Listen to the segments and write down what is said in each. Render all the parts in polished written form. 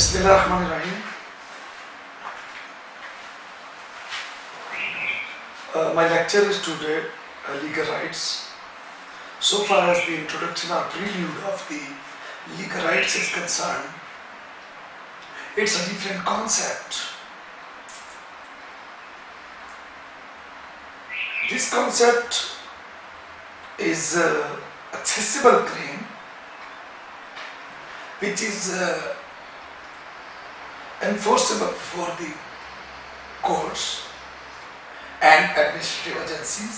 Bismillahirrahmanirrahim. My lecture is today legal rights. So far as the introduction or prelude of the legal rights is concerned, it's a different concept. This concept is accessible claim, which is enforceable before the courts and administrative agencies.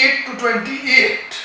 8 to 28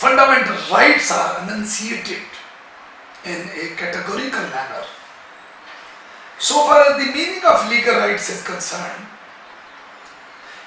fundamental rights are enunciated in a categorical manner. So far as the meaning of legal rights is concerned,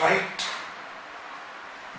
right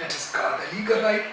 that is called a legal right.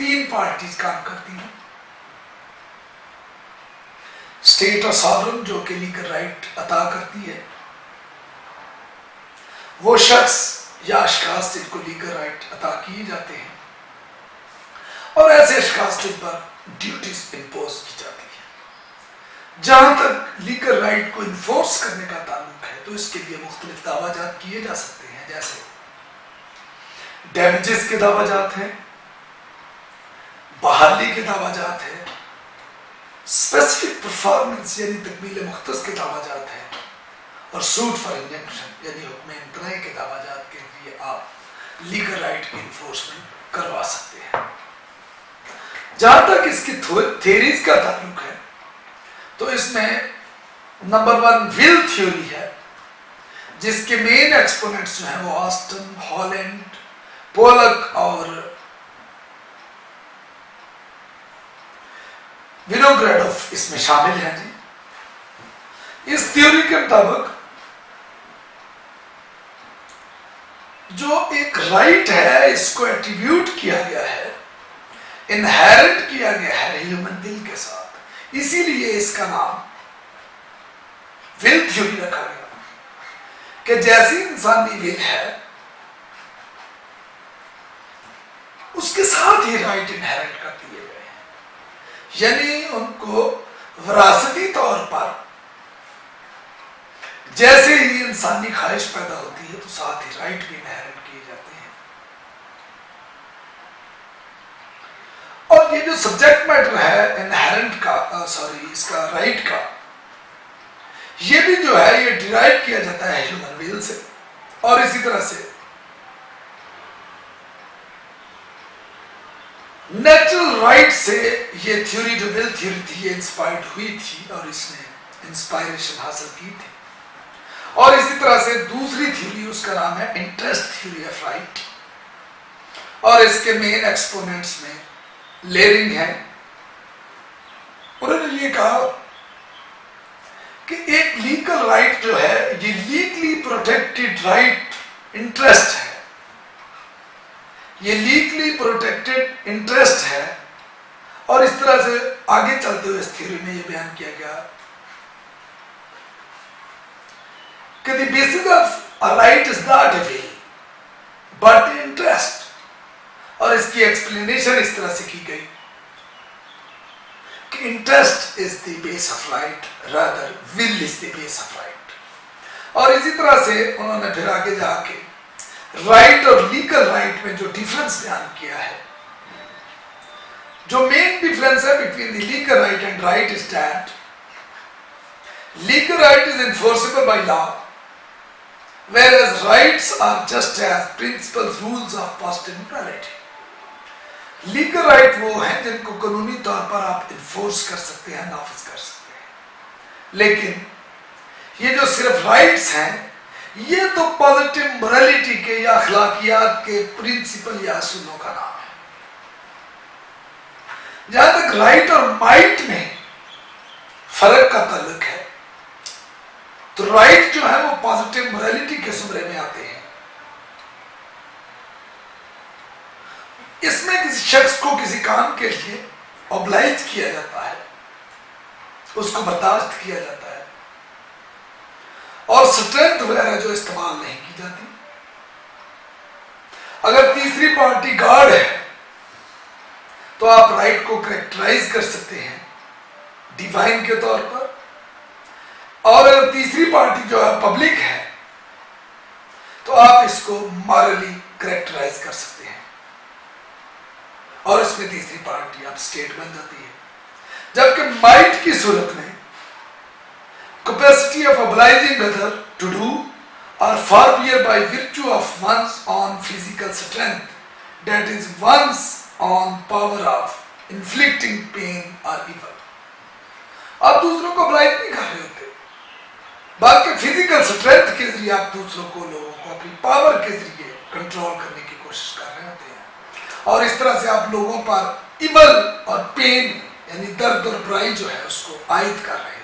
3 parties کام کرتی ہیں. State اور sovereign جو کہ legal right عطا کرتی ہے، وہ شخص یا اشخاص جن کو لیگل رائٹ عطا کیے جاتے ہیں، اور ایسے اشخاص جن پر ڈیوٹیز امپوز کی جاتی ہیں. جہاں تک لیگل رائٹ کو انفورس کرنے کا تعلق ہے تو اس کے لیے مختلف دعویٰ جات کیے جا سکتے ہیں، جیسے ڈیمیجز کے دعویٰ جات ہیں، بحالی کے دعویٰ جات ہیں، اسپیسیفک پرفارمنس یعنی تکمیل مختص کے دعویٰ جات ہیں، اور سوٹ فار انجنکشن یعنی حکم امتناعی کے دعویٰ جات کے لیے آپ لیگل رائٹ کی انفورسمنٹ کروا سکتے ہیں. جہاں تک اس کی تھیریز کا تعلق ہے تو اس میں نمبر 1 ول تھیوری ہے، جس کے مین ایکسپوننٹس جو ہیں وہ آسٹن، ہالینڈ، پولک اور ونوگریڈوف اس میں شامل ہیں. اس تھیوری کے مطابق جو ایک رائٹ ہے اس کو ایٹریبیوٹ کیا گیا ہے، انہیرنٹ کیا گیا ہے ہیومن ول کے ساتھ، اسی لیے اس کا نام ول تھیوری رکھا گیا کہ جیسی انسانی ول ہے اس کے ساتھ ہی رائٹ انہیرنٹ کر دیے گئے ہیں، یعنی ان کو وراثتی طور پر جیسے ہی انسانی خواہش پیدا ہوتی ہے تو ساتھ ہی رائٹ بھی انہیرنٹ کیے جاتے ہیں. اور یہ جو سبجیکٹ میٹر ہے انہیرنٹ کا اس کا رائٹ کا، یہ بھی جو ہے یہ ڈیرائیو کیا جاتا ہے ہیومن ول سے، اور اسی طرح سے نیچرل رائٹ سے یہ تھیوری جو ول تھیوری تھی یہ انسپائرڈ ہوئی تھی اور اس نے انسپائریشن حاصل کی تھی. اور اسی طرح سے دوسری تھیوری اس کا نام ہے انٹرسٹ تھیوری آف رائٹ، اور اس کے مین ایکسپوننٹس میں لیرنگ ہے. انہوں نے یہ کہا کہ ایک لیگل رائٹ جو ہے یہ لیگلی پروٹیکٹڈ رائٹ انٹرسٹ ہے، یہ لیگلی پروٹیکٹڈ انٹرسٹ ہے. اور اس طرح سے آگے چلتے ہوئے اس تھیوری میں یہ بیان کیا گیا کہ the basis of a right is not a will but interest. اور اس کی ایکسپلینیشن اس طرح سے کی گئی کہ interest is the base of right, rather will is the base of right. اور اسی طرح سے انہوں نے پھر آگے جا کے رائٹ اور لیگل رائٹ میں جو ڈیفرنس بیان کیا ہے، جو مین ڈیفرنس ہے between the legal right and right is that legal right is enforceable by law, whereas rights are just as principles, rules of positive morality. Legal right وہ ہیں جن کو قانونی طور پر آپ انفورس کر سکتے ہیں، نافذ کر سکتے ہیں، لیکن یہ جو صرف رائٹس ہیں یہ تو پازیٹیو موریلٹی کے یا اخلاقیات کے پرنسپل یا اصولوں کا نام ہے. جہاں تک رائٹ اور مائٹ میں فرق کا تعلق ہے تو رائٹ جو ہے وہ پازیٹیو موریلٹی کے زمرے میں آتے ہیں. اس میں کسی شخص کو کسی کام کے لیے اوبلائج کیا جاتا ہے، اس کو برداشت کیا جاتا ہے، اور سٹرینتھ وغیرہ جو استعمال نہیں کی جاتی. اگر تیسری پارٹی گارڈ ہے تو آپ رائٹ کو کریکٹرائز کر سکتے ہیں ڈیوائن کے طور پر، اور اگر تیسری پارٹی جو ہے پبلک ہے تو آپ اس کو مارلی کریکٹرائز کر سکتے ہیں، اور اس میں تیسری پارٹی آپ اسٹیٹ بن جاتی ہے. جبکہ مائٹ کی صورت میں capacity of obliging other to do or forbear by virtue of one's own physical strength, that is one's own power of inflicting pain or evil. آپ دوسروں کو oblige نہیں کر رہے ہوتے، بلکہ فزیکل اسٹرینتھ کے ذریعے آپ دوسروں کو، لوگوں کو اپنی پاور کے ذریعے کنٹرول کرنے کی کوشش کر رہے ہوتے ہیں، اور اس طرح سے آپ لوگوں پر ایول اور پین یعنی درد اور برائی جو ہے اس کو عائد کر رہے ہیں.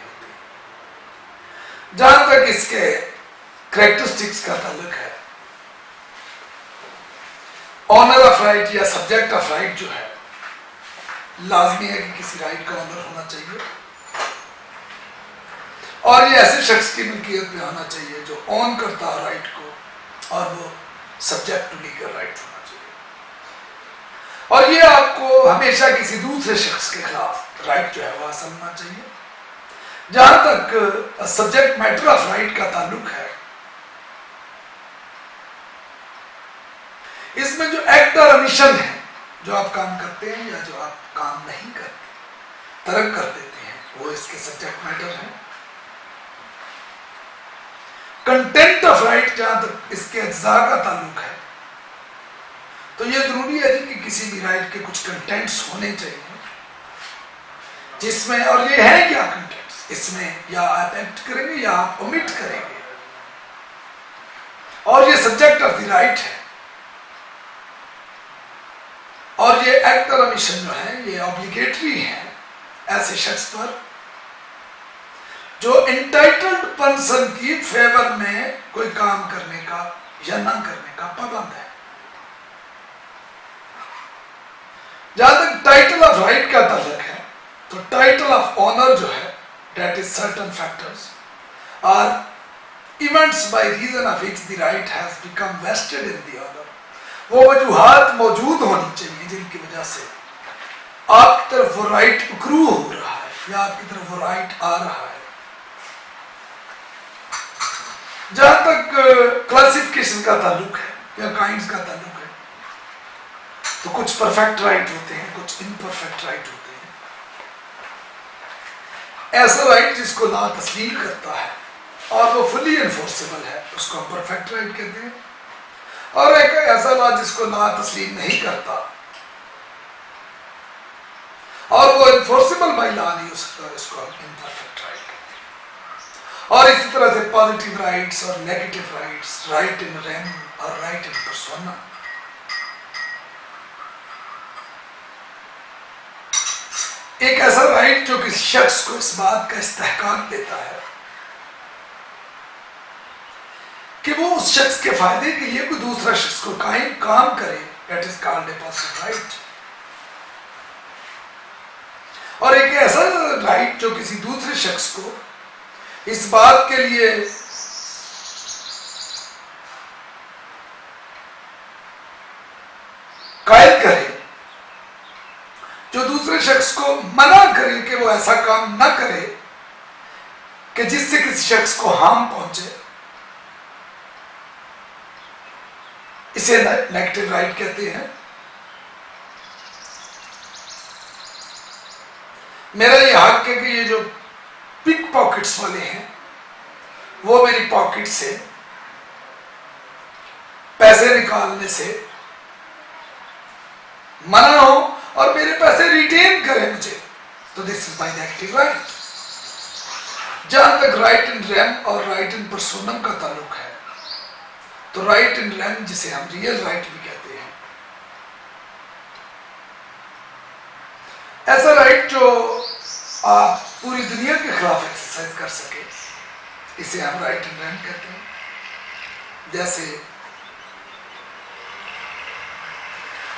جہاں تک اس کے کریکٹرسٹکس کا تعلق ہے، آنر آف رائٹ یا سبجیکٹ آف رائٹ جو ہے لازمی ہے کہ کسی رائٹ کا آنر ہونا چاہیے، اور یہ ایسے شخص کی ملکیت میں ہونا چاہیے جو اون کرتا ہے رائٹ کو، اور وہ سبجیکٹ ٹو لیگل رائٹ ہونا چاہیے، اور یہ آپ کو ہمیشہ کسی دوسرے شخص کے خلاف رائٹ جو ہے وہ حاصل ہونا چاہیے۔ جہاں تک سبجیکٹ میٹر آف رائٹ کا تعلق ہے، اس میں جو ایکٹ اور امیشن ہے، جو آپ کام کرتے ہیں یا جو آپ کام نہیں کرتے، ترک کر دیتے ہیں، وہ اس کے سبجیکٹ میٹر ہیں۔ کنٹینٹ آف رائٹ جہاں تک اس کے اجزاء کا تعلق ہے، تو یہ ضروری ہے کہ کسی بھی رائٹ کے کچھ کنٹینٹس ہونے چاہیے، جس میں، اور یہ ہے کیا کنٹینٹس، اس میں یا آپ ایکٹ کریں گے یا آپ اومٹ کریں گے، اور یہ سبجیکٹ آف دی رائٹ ہے، اور یہ ایکٹ اور امیشن جو ہے یہ obligatory ہے ایسے شخص پر جو انٹائٹلڈ پرسن کی فیور میں کوئی کام کرنے کا یا نہ کرنے کا پابند ہے۔ جہاں تک ٹائٹل آف رائٹ کا تعلق ہے، تو ٹائٹل آف آنر جو ہے، that is certain factors or events by reason of which the right has become vested in the owner، وہ وجوہات موجود ہونی چاہیے جن کی وجہ سے آپ کی طرف وہ رائٹ اکرو ہو رہا ہے یا آپ کی طرف وہ رائٹ آ رہا ہے۔ جہاں تک کلاسیفیکیشن کا تعلق ہے یا کائنڈز کا تعلق ہے، تو کچھ پرفیکٹ رائٹ ہوتے ہیں، کچھ امپرفیکٹ رائٹ ہوتے ہیں۔ ایسا رائٹ جس کو لا تسلیم کرتا ہے اور وہ فلی انفورسیبل ہے، اس کو ہم پرفیکٹ رائٹ کہتے ہیں، اور ایک ایسا لا جس کو لا تسلیم نہیں کرتا اور وہ انفورسیبل بائی لا نہیں ہو سکتا، اس کو ہم امپرفیکٹ رائٹ کہتے ہیں۔ اور اسی طرح سے پازیٹیو رائٹس اور negative rights, right in RAM اور رائٹ ان پرسونا، ایک ایسا رائٹ جو کسی شخص کو اس بات کا استحقاق دیتا ہے کہ وہ اس شخص کے فائدے کے لیے کوئی دوسرا شخص کو قائم کام کرے، that is called a passive right۔ اور ایک ایسا رائٹ جو کسی دوسرے شخص کو اس بات کے لیے قائل کرے، جو دوسرے شخص کو منع کرے کہ وہ ایسا کام نہ کرے کہ جس سے کسی شخص کو ہارم پہنچے، اسے نیگیٹو رائٹ کہتے ہیں۔ میرا یہ حق ہے کہ یہ جو پک پاکٹس والے ہیں وہ میری پاکٹ سے پیسے نکالنے سے منع ہو اور میرے پیسے ریٹین کریں مجھے، تو دس از مائی نیگیٹو رائٹ۔ جہاں تک رائٹ ان ریم اور رائٹ ان پرسونم کا تعلق ہے، تو رائٹ ان ریم جسے ہم ریئل رائٹ بھی کہتے ہیں، ایسا رائٹ جو آپ پوری دنیا کے خلاف ایکسرسائز کر سکے، اسے ہم رائٹ ان ریم کہتے ہیں۔ جیسے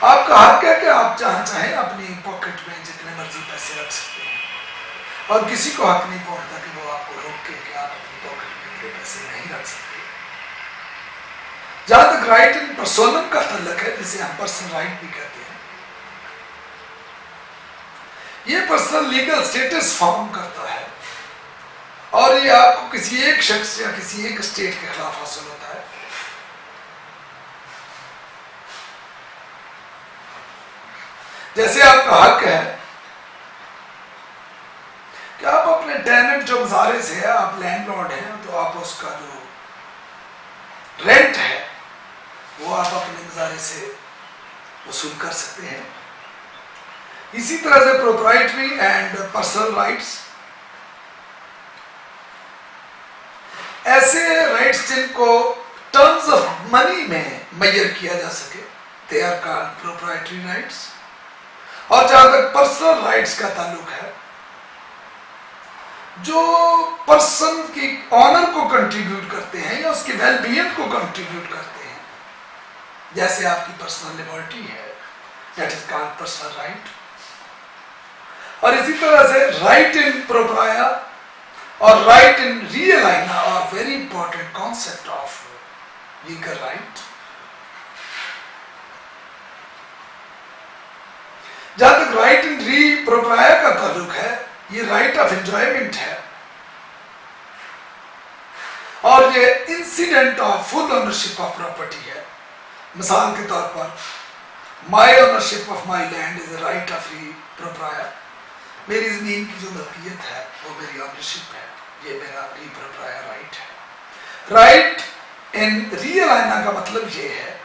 آپ کا حق ہے کہ آپ جہاں چاہیں اپنی پاکٹ میں جتنے مرضی پیسے رکھ سکتے ہیں، اور کسی کو حق نہیں پہنچتا کہ وہ آپ کو روکے کہ آپ اپنی پاکٹ میں اتنے پیسے نہیں رکھ سکتے۔ جہاں تک رائٹ ان پرسونم کا تعلق ہے، جسے ہم پرسنل رائٹ بھی کہتے ہیں، یہ پرسنل لیگل سٹیٹس فارم کرتا ہے، اور یہ آپ کو کسی ایک شخص یا کسی ایک اسٹیٹ کے خلاف حاصل ہوتا ہے۔ جیسے آپ کا حق ہے کہ آپ اپنے ٹیننٹ جو مزارے سے ہے، آپ لینڈ لارڈ ہیں، تو آپ اس کا جو رینٹ ہے وہ آپ اپنے مزارے سے وصول کر سکتے ہیں۔ اسی طرح سے پروپرائٹری اینڈ پرسنل رائٹس، ایسے رائٹس جن کو ٹرمز آف منی میں میئر کیا جا سکے، they are called proprietary rights۔ اور جہاں تک پرسنل رائٹس کا تعلق ہے، جو پرسن کی آنر کو کنٹریبیوٹ کرتے ہیں یا اس کی ویل بینگ کو کنٹریبیوٹ کرتے ہیں، جیسے آپ کی پرسنل لیبرٹی ہے، that is called personal right۔ اور اسی طرح سے رائٹ ان پروپرایا اور رائٹ ان ریئل آئینا اور very important concept of legal right. جہاں تک رائٹ ان ری پروپرایا کا تعلق ہے یہ رائٹ آف انجوائمنٹ ہے اور یہ incident of full ownership of property ہے. مثال کے طور پر my ownership of my land is a right of ری پروپرایا. میری زمین کی جو ملکیت ہے وہ میری اونرشپ ہے, یہ میرا ری پروپرایا رائٹ ہے. رائٹ ان ریئل آئینا کا مطلب یہ ہے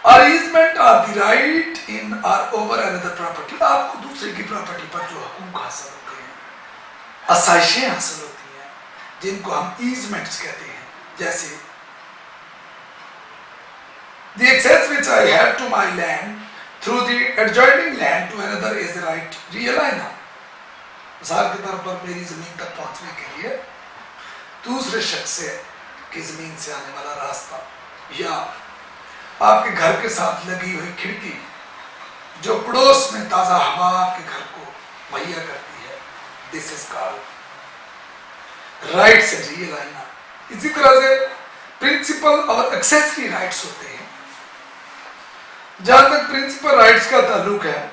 ارینجمنٹ آف دی رائٹ ان اور اوور اندر پراپرٹی. آپ کو دوسرے کی پراپرٹی پر جو حقوق حاصل ہوتے ہیں, آسائشیں حاصل ہوتی ہیں جن کو ہم ایزمنٹس کہتے ہیں, جیسے the access which I have to my land through the adjoining land to another is the right real آئینا. مثال کے طور پر میری زمین تک پہنچنے کے لیے دوسرے شخص سے کی زمین سے آنے والا راستہ, یا آپ کے گھر کے ساتھ لگی ہوئی کھڑکی جو پڑوس میں تازہ ہوا آپ کے گھر کو مہیا کرتی ہے, this is called rights and real آئینا. اسی طرح سے پرنسپل اور ایکسیسری رائٹس ہوتے ہیں. جہاں تک پرنسپل رائٹس کا تعلق ہے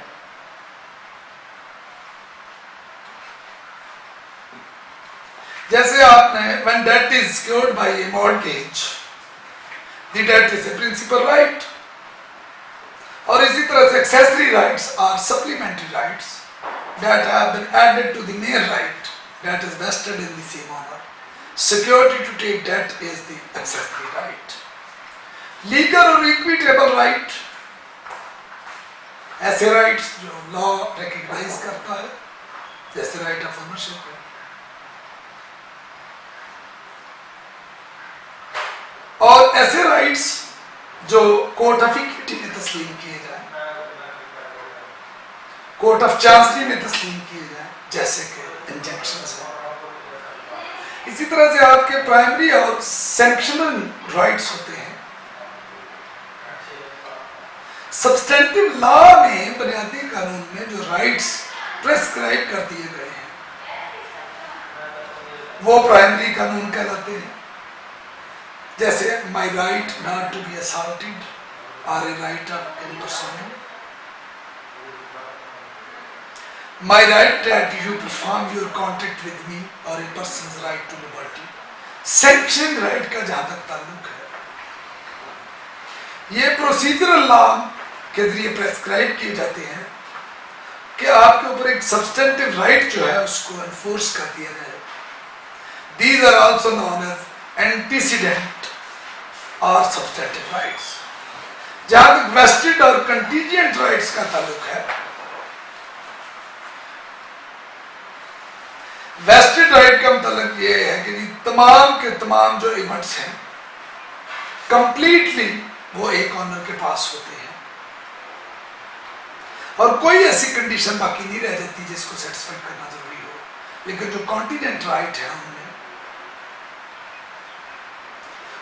جیسے آپ نے when debt is secured by a mortgage, the debt is a principal right. اور اسی طرح سے accessory rights are supplementary rights that have been added to the main right that is vested in the same owner. Security to take debt is the accessory right. Legal or equitable right, ایسے rights جو لا recognise کرتا ہے, جیسے right of ownership ہے. اور ایسے rights جو court of equity میں تسلیم کیے جائیں, کورٹ آف چانسری میں تسلیم کیے جائیں, جیسے کہ انجنکشنز ہیں. اسی طرح سے آپ کے پرائمری اور سینکشنل رائٹس ہوتے ہیں. سبسٹینٹیو لا میں, بنیادی قانون میں جو رائٹس پریسکرائب کر دیے گئے ہیں وہ پرائمری قانون کہلاتے ہیں, جیسے my right not to be assaulted اور a right of imprisonment, my right that you perform your contract with me اور a person's right to liberty. Sanction right کا جہاں تک تعلق ہے یہ پروسیجرل لا کے ذریعے پریسکرائب کیے جاتے ہیں کہ آپ کے اوپر ایک سبسٹینٹیو رائٹ جو ہے اس کو انفورس کر دیا جائے. These are also known as antecedent or substantive rights. جہاں تک vested اور contingent rights کا تعلق ہے, vested right کا مطلب یہ ہے کہ تمام کے تمام جو ایونٹس ہیں کمپلیٹلی وہ ایک آنر کے پاس ہوتے ہیں اور کوئی ایسی کنڈیشن باقی نہیں رہ جاتی جس کو سیٹسفائی کرنا ضروری ہو. لیکن جو کانٹیننٹ رائٹ ہے ان میں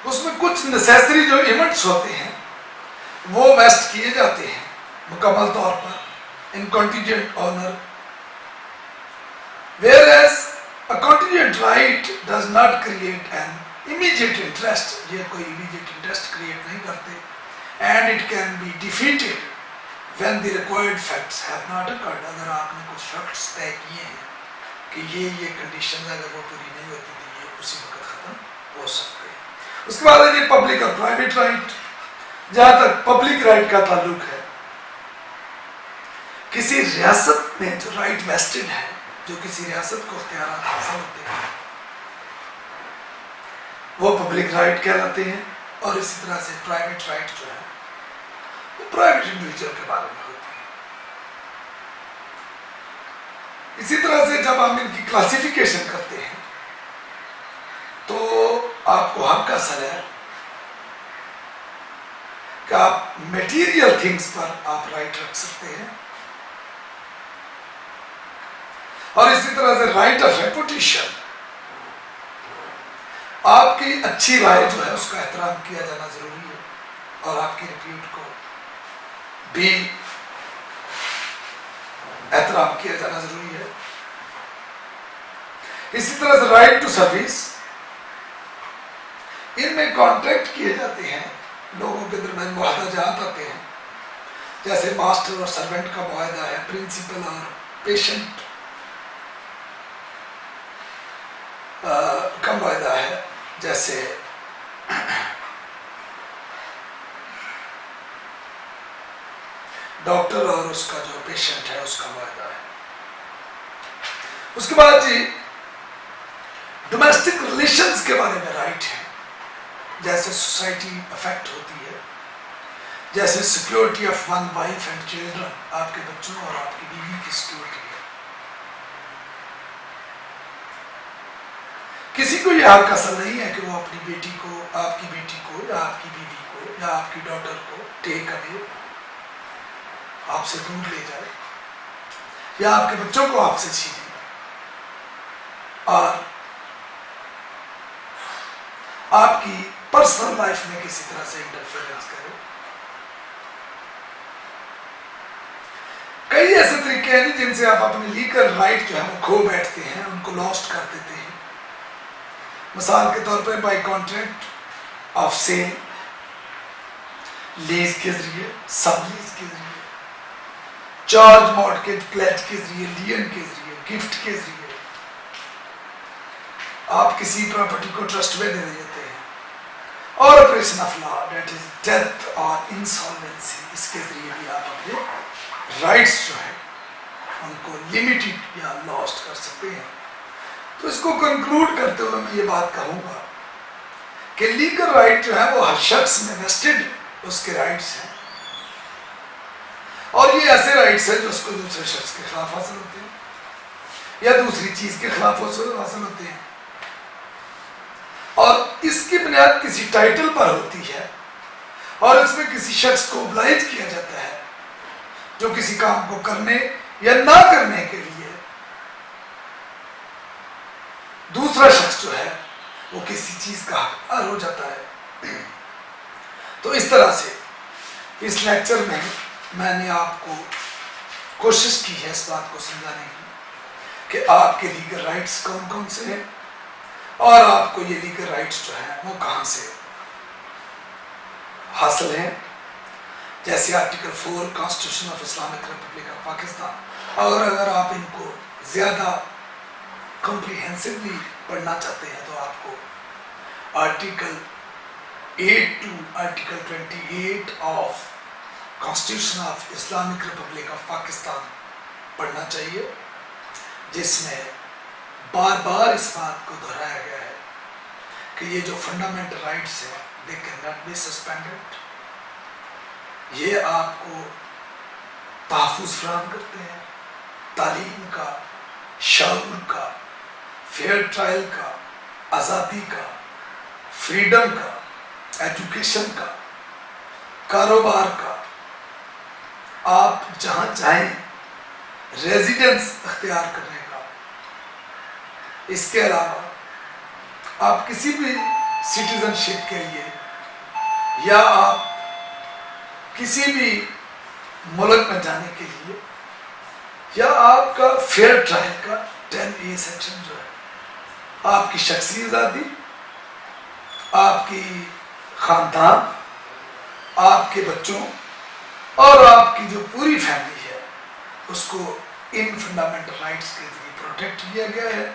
اس میں کچھ نیسیسری جو ایونٹس ہوتے ہیں وہ ویسٹ کیے جاتے ہیں مکمل طور پر ان contingent owner, whereas a contingent right does not create an immediate interest. یہ کوئی immediate interest create نہیں کرتے, and it can be defeated when the required facts have not occurred. اگر آپ نے کچھ فیکٹس طے کیے ہیں کہ یہ کنڈیشن اگر وہ پوری نہیں ہوتی تو یہ اسی وقت ختم ہو سکتے ہیں. اس کے بعد ہے یہ پبلک اور پرائیویٹ رائٹ. جہاں تک پبلک رائٹ کا تعلق ہے, کسی ریاست میں جو رائٹ ویسٹڈ ہے, جو کسی ریاست کو اختیارات حاصل ہوتے ہیں, وہ پبلک رائٹ کہلاتے ہیں. اور اسی طرح سے پرائیویٹ رائٹ جو ہے وہ پرائیویٹ انڈیویجول کے بارے میں ہوتی ہے. اسی طرح سے جب ہم ان کی کلاسیفیکیشن کرتے ہیں تو آپ کو حق حاصل ہے کہ آپ میٹیریل تھنگس پر آپ رائٹ رکھ سکتے ہیں, اور اسی طرح سے رائٹ آف ریپوٹیشن, آپ کی اچھی رائے جو ہے اس کا احترام کیا جانا ضروری ہے اور آپ کی ریپیوٹ کو بھی احترام کیا جانا ضروری ہے۔ اسی طرح سے رائٹ ٹو سروس، ان میں کانٹریکٹ کیے جاتے ہیں، لوگوں کے درمیان معاہدہ جات آتے ہیں، جیسے ماسٹر اور سرونٹ کا معاہدہ ہے، پرنسپل اور پیشنٹ کا معاہدہ ہے، جیسے ڈاکٹر اور اس کا جو پیشنٹ ہے اس کا معاہدہ ہے۔ اس کے بعد جی ڈومیسٹک ریلیشنز کے بارے میں رائٹ ہے، جیسے سوسائٹی افیکٹ ہوتی ہے، جیسے security of one wife and children, آپ کے بچوں اور آپ کی بیوی کی سیکیورٹی ہے۔ کسی کو یہ حق حاصل نہیں ہے کہ وہ اپنی بیٹی کو، آپ کی بیٹی کو یا آپ کی بیوی کو یا آپ کی ڈاٹر کو ٹیک اوے، آپ سے دور لے جائے، یا آپ کے بچوں کو آپ سے چھینے اور آپ کی پرسنل لائف میں کسی طرح سے انٹرفیئرنس کرے۔ کئی ایسے طریقے ہیں جن سے آپ اپنے لیگل رائٹ جو ہے وہ کھو بیٹھتے ہیں، ان کو لاسٹ کر دیتے ہیں۔ مثال کے طور پر by contract of sale, lease کے ذریعے، سب لیز کے ذریعے، چارج مارٹگیج پلیٹ کے ذریعے، لین کے ذریعے، گفٹ کے ذریعے آپ کسی پراپرٹی کو ٹرسٹ میں دے دیتے ہیں، اور operation of law, that is death اور انسالوینسی، اس کے ذریعے بھی آپ اپنے رائٹس جو ہے ان کو لمیٹڈ یا لاسٹ کر سکتے ہیں۔ تو اس کو کنکلوڈ کرتے ہوئے میں یہ بات کہوں گا کہ لیگل رائٹ جو ہے وہ ہر شخص میں ویسٹڈ اس کے رائٹس ہیں، اور یہ ایسے رائٹس ہیں جو اس کو دوسرے شخص کے خلاف حاصل ہوتے ہیں یا دوسری چیز کے خلاف حاصل ہوتے ہیں، اور اس کی بنیاد کسی ٹائٹل پر ہوتی ہے، اور اس میں کسی شخص کو oblige کیا جاتا ہے جو کسی کام کو کرنے یا نہ کرنے کے لیے دوسرا شخص جو ہے وہ کسی چیز کا حقدار ہو جاتا ہے۔ تو اس طرح سے اس لیکچر میں میں نے آپ کو کوشش کی ہے اس بات کو سمجھانے کی کہ آپ کے لیگل رائٹس کون کون سے ہیں، اور آپ کو یہ لیگل رائٹس جو ہیں وہ کہاں سے حاصل ہیں۔ جیسے article 4 constitution of Islamic republic of Pakistan, اور اگر آپ ان کو زیادہ کمپریہنسولی پڑھنا چاہتے ہیں تو آپ کو article 8 to article 28 of constitution of Islamic republic of Pakistan پڑھنا چاہیے، جس میں بار بار اس بات کو دہرایا گیا ہے کہ یہ جو فنڈامنٹل رائٹس ہیں they cannot be suspended، یہ آپ کو تحفظ فراہم کرتے ہیں، تعلیم کا، شعور کا، فیئر ٹرائل کا، آزادی کا، فریڈم کا، ایجوکیشن کا، کاروبار کا، آپ جہاں چاہیں ریزیڈنس اختیار کرنے کا۔ اس کے علاوہ آپ کسی بھی سٹیزن شپ کے لیے یا آپ کسی بھی ملک میں جانے کے لیے یا آپ کا فیئر ٹرائل کا 10A سیکشن جو ہے، آپ کی شخصی آزادی، آپ کی خاندان، آپ کے بچوں اور آپ کی جو پوری فیملی ہے اس کو ان فنڈامنٹل رائٹس کے ذریعے پروٹیکٹ کیا گیا ہے،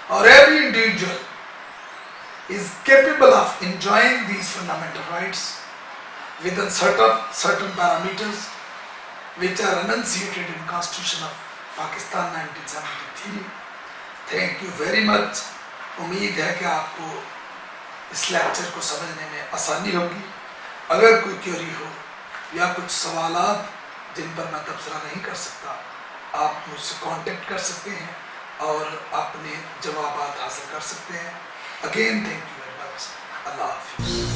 اور every individual is capable of enjoying these fundamental rights within certain parameters which are enunciated in Constitution of Pakistan 1973۔ Thank you very much۔ امید ہے کہ آپ کو اس لیکچر کو سمجھنے میں آسانی ہوگی۔ اگر کوئی کیوری ہو یا کچھ سوالات جن پر میں تبصرہ نہیں کر سکتا، آپ مجھ سے کانٹیکٹ کر سکتے ہیں اور اپنے جوابات حاصل کر سکتے ہیں۔ Again, thank you very much۔ اللہ حافظ۔